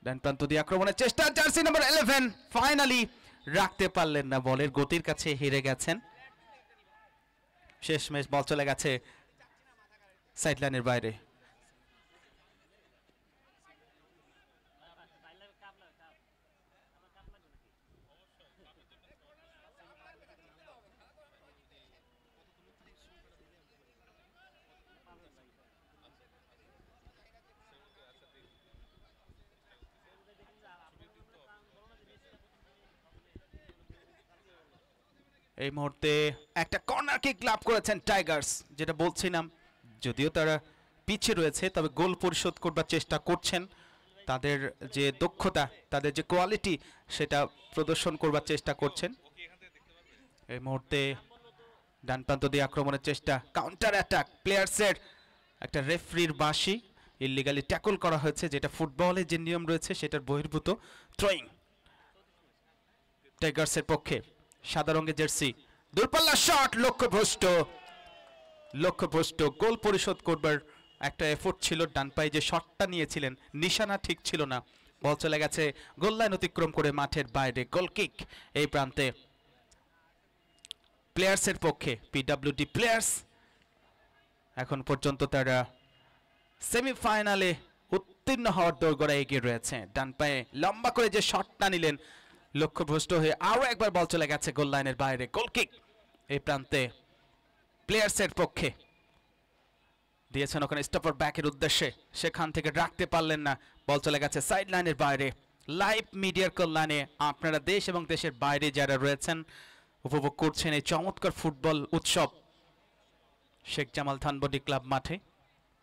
Speaker 1: ডান প্রান্ত দিয়ে আক্রমণের চেষ্টা, জার্সি নাম্বার 11 ফাইনালি রাখতে পারলেন না, বলের গতির কাছে হেরে গেছেন। শেষমেশ বল চলে গেছে সাইডলাইনের বাইরে। এই মুহূর্তে একটা কর্নার কিক লাভ করেছেন টাইগার্স, যেটা বলছিলাম, যদিও তারা পিছিয়ে রয়েছে তবে গোল পরিশোধ করবার চেষ্টা করছেন। তাদের যে দক্ষতা, তাদের যে কোয়ালিটি, সেটা প্রদর্শন করবার চেষ্টা করছেন। এই মুহূর্তে ডান প্রান্ত দিয়ে আক্রমণের চেষ্টা, কাউন্টার অ্যাটাক, প্লেয়ার্সের একটা রেফারির বাঁশি, ইল্লিগালি ট্যাকল করা হয়েছে, যেটা ফুটবলে যে নিয়ম রয়েছে সেটার বহির্ভূত। থ্রোয়িং টাইগার্সের পক্ষে, সাদা রঙের জার্সি, দূরপাল্লা শট, লক্ষ্যভ্রষ্ট। গোল পরিশোধ করবার একটা এফোর্ট ছিল, ডান পায়ে যে শটটা নিয়েছিলেন নিশানা ঠিক ছিল না, বল চলে গেছে গোল লাইন অতিক্রম করে মাঠের বাইরে। গোল কিক এই প্রান্তে প্লেয়ার্সের পক্ষে। পিডব্লিউডি প্লেয়ার্স এখন পর্যন্ত তারা সেমিফাইনালে উত্তীর্ণ হওয়ার দোরগোড়ায় এগিয়ে রয়েছে। ডান পায়ে লম্বা করে যে শটটা নিলেন, লক্ষ্যভ্রষ্ট হয়ে আরো একবার বল চলে গেছে গোল লাইনের বাইরে। গোল কিক এই প্রান্তে প্লেয়ার্সের পক্ষে, দিয়েছেন ওখানে স্টপার ব্যাকের উদ্দেশ্যে, সেখান থেকে রাখতে পারলেন না, বল চলে গেছে সাইড লাইনের বাইরে। লাইভ মিডিয়ার কল্যাণে আপনারা দেশ এবং দেশের বাইরে যারা রয়েছেন উপভোগ করছেন এই চমৎকার ফুটবল উৎসব শেখ জামাল ধানবন্ডি ক্লাব মাঠে।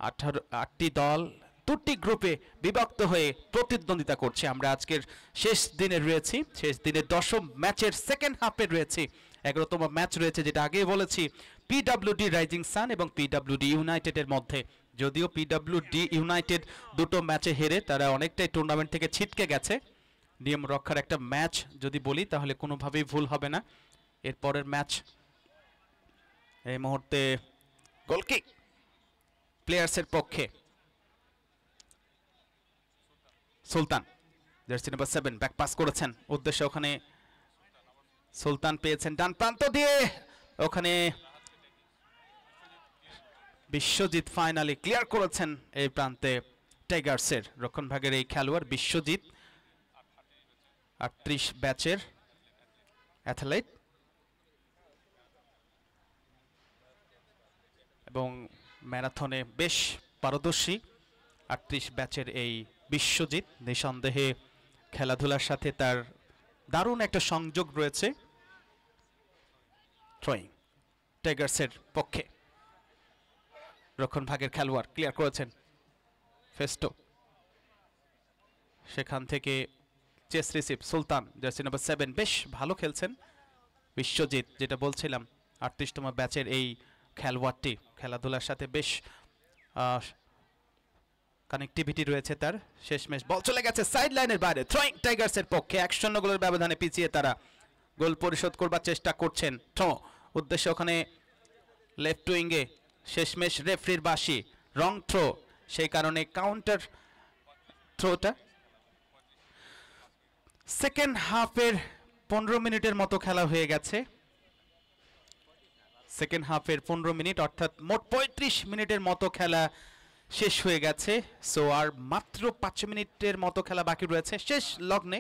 Speaker 1: 8টি দল 2টি গ্রুপে বিভক্ত হয়ে প্রতিদ্বন্দ্বিতা করছে। আমরা আজকের শেষ দিনে রয়েছি, শেষ দিনের 10ম ম্যাচের সেকেন্ড হাফে রয়েছি। 11তম ম্যাচ রয়েছে, যেটা আগেই বলেছি, পিডব্লিউডি রাইজিং সান এবং পিডব্লিউডি ইউনাইটেডের মধ্যে। যদিও পিডব্লিউডি ইউনাইটেড দুটো ম্যাচে হেরে তারা অনেকটাই টুর্নামেন্ট থেকে ছিটকে গেছে। নিয়ম রক্ষার একটা ম্যাচ যদি বলি তাহলে কোনোভাবেই ভুল হবে না। এরপরের ম্যাচ এই মুহূর্তে গোলকিক প্লেয়ার্সের পক্ষে। সুলতান জার্সি নাম্বার 7 ব্যাক পাস করেছেন, উদ্দেশ্য ওখানে সুলতান পেয়েছেন ডান প্রান্ত দিয়ে, ওখানে বিশ্বজিৎ ফাইনালি ক্লিয়ার করেছেন এই প্রান্তে। টাইগার্সের রক্ষণভাগের এই খেলোয়াড় বিশ্বজিৎ, 38 ব্যাচের অ্যাথলেট এবং ম্যারাথনে বেশ পারদর্শী। 38 ব্যাচের এই বিশ্বজিৎ নিঃসন্দেহে খেলাধুলার সাথে তার দারুণ একটা সংযোগ রয়েছে। থ্রোয়িং টাইগার্সের পক্ষে, রক্ষণভাগের খেলোয়াড় ক্লিয়ার করেছেন ফেস্টো, সেখান থেকে চেস রিসিভ সুলতান জার্সি নাম্বার 7 বেশ ভালো খেলছেন। বিশ্বজিৎ, যেটা বলছিলাম, 38তম ব্যাচের এই খেলোয়াড়টি খেলাধুলার সাথে বেশ কানেক্টিভিটি রয়েছে তার। শেষমেশ বল চলে গেছে সাইড লাইনের বাইরে, থ্রোয়িং টাইগার্সের পক্ষে 1-0 গোলের ব্যবধানে পিছিয়ে তারা গোল পরিশোধ করবার চেষ্টা করছেন। থ্রো উদ্দেশ্য ওখানে লেফট উইঙ্গে, শেষমেশ রেফরির বাঁশি, রং থ্রো, সেই কারণে কাউন্টার থ্রোটা। সেকেন্ড হাফের 15 মিনিটের মতো খেলা হয়ে গেছে। সেকেন্ড হাফের 15 মিনিট অর্থাৎ মোট 35 মিনিটের মতো খেলা শেষ হয়ে গেছে। সো আর মাত্র 5 মিনিটের মতো খেলা বাকি রয়েছে। শেষ লগ্নে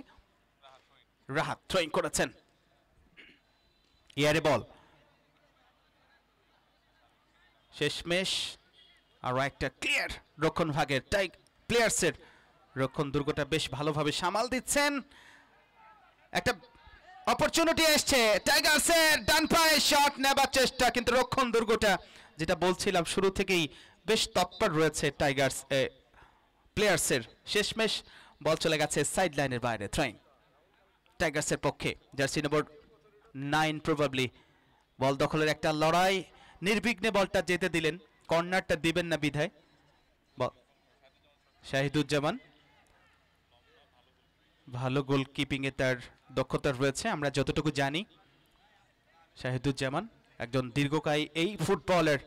Speaker 1: রাহাত থ্রোয়িং করেছেন, এয়ারে বল, শেষমেশ আরো একটা ক্লিয়ার রক্ষণ ভাগের প্লেয়ার্সের রক্ষণ দুর্গটা বেশ ভালোভাবে সামাল দিচ্ছেন। একটা অপরচুনিটি আসছে টাইগার্সের, ডান পায়ে শট নেবার চেষ্টা, কিন্তু রক্ষণ দুর্গটা যেটা বলছিলাম শুরু থেকেই বেশ তৎপর রয়েছে টাইগার্স প্লেয়ার্সের। শেষমেশ বল চলে গেছে সাইড লাইনের বাইরে, থ্রোয়িং টাইগার্সের পক্ষে। জার্সি নম্বর 9 প্রবাবলি বল দখলের একটা লড়াই, নির্বিঘ্নে বলটা যেতে দিলেন, কর্নারটা দিবেন না বিধায়। বল শাহিদুজ্জামান, ভালো গোলকিপিং এ তার দক্ষতা রয়েছে আমরা যতটুকু জানি। শাহিদুজ্জামান একজন দীর্ঘকায়ী এই ফুটবলার,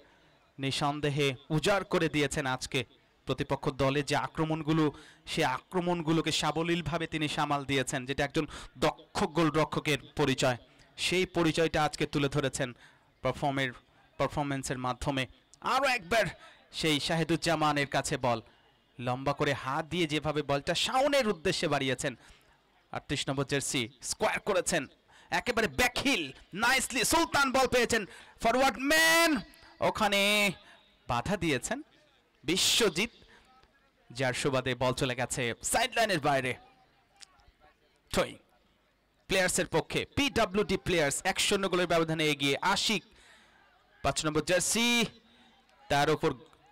Speaker 1: নিঃসন্দেহে উজাড় করে দিয়েছেন আজকে প্রতিপক্ষ দলে যে আক্রমণগুলো, সে আক্রমণগুলোকে সাবলীলভাবে তিনি সামাল দিয়েছেন, যেটা একজন দক্ষ গোলরক্ষকের পরিচয়। সেই পরিচয়টা আজকে তুলে ধরেছেন পারফরমেন্সের মাধ্যমে। আরও একবার সেই শাহিদুজ্জামানের কাছে বল, লম্বা করে হাত দিয়ে যেভাবে বলটা শাওনের উদ্দেশ্যে বাড়িয়েছেন। 38 নম্বর জার্সি স্কোয়ার করেছেন একেবারে ব্যাকহিল, নাইসলি সুলতান বল পেয়েছেন, ফরওয়ার্ড ম্যান ওখানে বাধা দিয়েছেন বিশ্বজিৎ, যার সুবাদে বল চলে গেছে সাইড লাইনের বাইরে। থ্রোয়িং প্লেয়ার্সের পক্ষে, পিডব্লিউডি প্লেয়ার্স 1-0 গোলের ব্যবধানে এগিয়ে। আশিক 5 নম্বর জার্সি,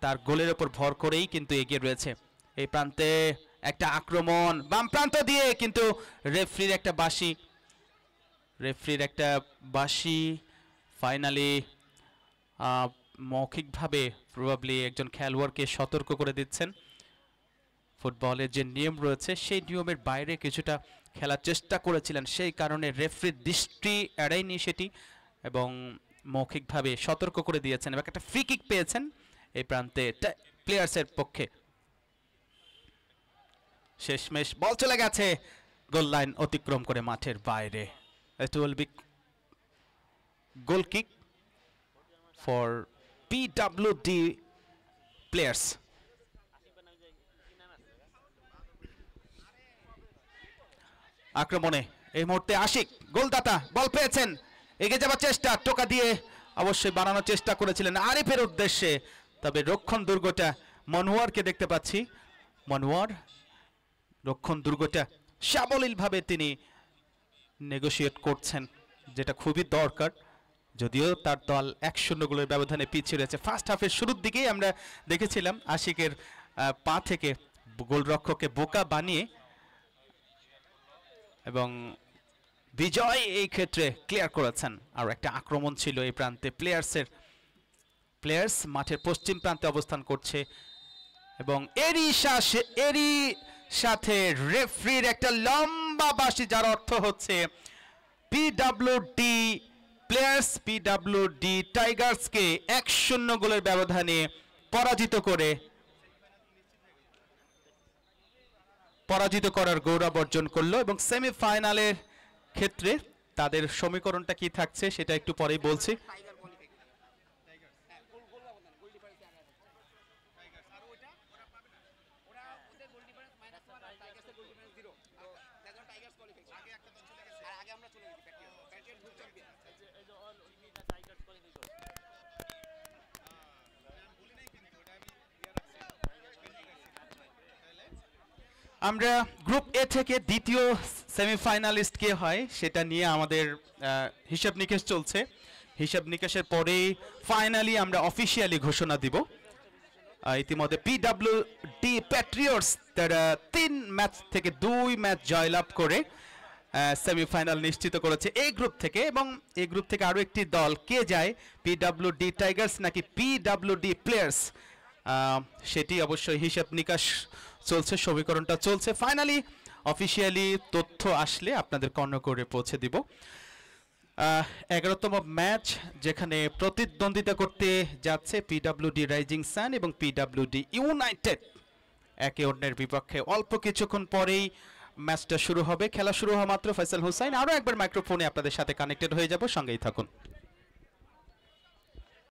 Speaker 1: তার গোলের ওপর ভর করেই কিন্তু এগিয়ে রয়েছে। এই প্রান্তে একটা আক্রমণ বাম প্রান্ত দিয়ে, কিন্তু রেফরির একটা বাঁশি ফাইনালি মৌখিকভাবে প্রবাবলি একজন খেলোয়াড়কে সতর্ক করে দিচ্ছেন। ফুটবলের যে নিয়ম রয়েছে সেই নিয়মের বাইরে কিছুটা খেলার চেষ্টা করেছিলেন, সেই কারণে রেফরির দৃষ্টি এড়ায়নি সেটি এবং মৌখিকভাবে সতর্ক করে দিয়েছেন এবং একটা ফ্রি কিক পেয়েছেন এই প্রান্তে প্লেয়ার্সের পক্ষে। শেষমেশ বল চলে গেছে গোল লাইন অতিক্রম করে মাঠের বাইরে। It will be goal kick for PWD players. আক্রমণে এই মুহূর্তে আশিক গোলদাতা বল পেয়েছেন, এগিয়ে যাওয়ার চেষ্টা, টোকা দিয়ে অবশ্যই বানানোর চেষ্টা করেছিলেন আরিফের উদ্দেশ্যে, তবে রক্ষণ দুর্গটা মনোয়ারকে দেখতে পাচ্ছি। মনোয়ার রক্ষণ দুর্গটা সাবলীলভাবে তিনি নেগোশিয়েট করছেন, যেটা খুবই দরকার, যদিও তার দল 1-0 গোলের ব্যবধানে পিছিয়ে রয়েছে। ফার্স্ট হাফের শুরুর দিকেই আমরা দেখেছিলাম আশিকের পা থেকে গোলরক্ষককে বোকা বানিয়ে, এবং বিজয় এই ক্ষেত্রে ক্লিয়ার করেছেন। আর একটা আক্রমণ ছিল এই প্রান্তে প্লেয়ার্স মাঠের পশ্চিম প্রান্তে অবস্থান করছে, এবং এরই সাথে রেফরির একটা লম্বা বাঁশি, যার অর্থ হচ্ছে পিডব্লিউডি টাইগার্সকে 1-0 গোলের ব্যবধানে পরাজিত করার গৌরব অর্জন করলো। এবং সেমিফাইনালের ক্ষেত্রে তাদের সমীকরণটা কি থাকছে সেটা একটু পরেই বলছি। আমরা গ্রুপ এ থেকে দ্বিতীয় সেমিফাইনালিস্ট কে হয় সেটা নিয়ে আমাদের হিসাব নিকেশ চলছে। হিসাব নিকেশের পরেই ফাইনালি আমরা অফিসিয়ালি ঘোষণা দিব। ইতিমধ্যে পিডব্লিউডি প্যাট্রিয়টস তারা 3 ম্যাচ থেকে 2 ম্যাচ জয়লাভ করে সেমিফাইনাল নিশ্চিত করেছে এই গ্রুপ থেকে। এবং এই গ্রুপ থেকে আরও একটি দল কে যায়, পিডব্লিউডি টাইগার্স নাকি পিডব্লিউডি প্লেয়ার্স, সেটি অবশ্যই হিসাব নিকাশ চলছে, সমীকরণটা চলছে। ফাইনালি অফিসিয়ালি তথ্য আসলে আপনাদের কর্ণ করে পৌঁছে দিব। 11তম ম্যাচ যেখানে প্রতিদ্বন্দ্বিতা করতে যাচ্ছে পিডব্লিউডি রাইজিং সান এবং পিডব্লিউডি ইউনাইটেড একে অন্যের বিপক্ষে। অল্প কিছুক্ষণ পরেই ম্যাচটা শুরু হবে। খেলা শুরু হওয়া মাত্র ফয়সাল হোসাইন আরও একবার মাইক্রোফোনে আপনাদের সাথে কানেক্টেড হয়ে যাব, সঙ্গেই থাকুন।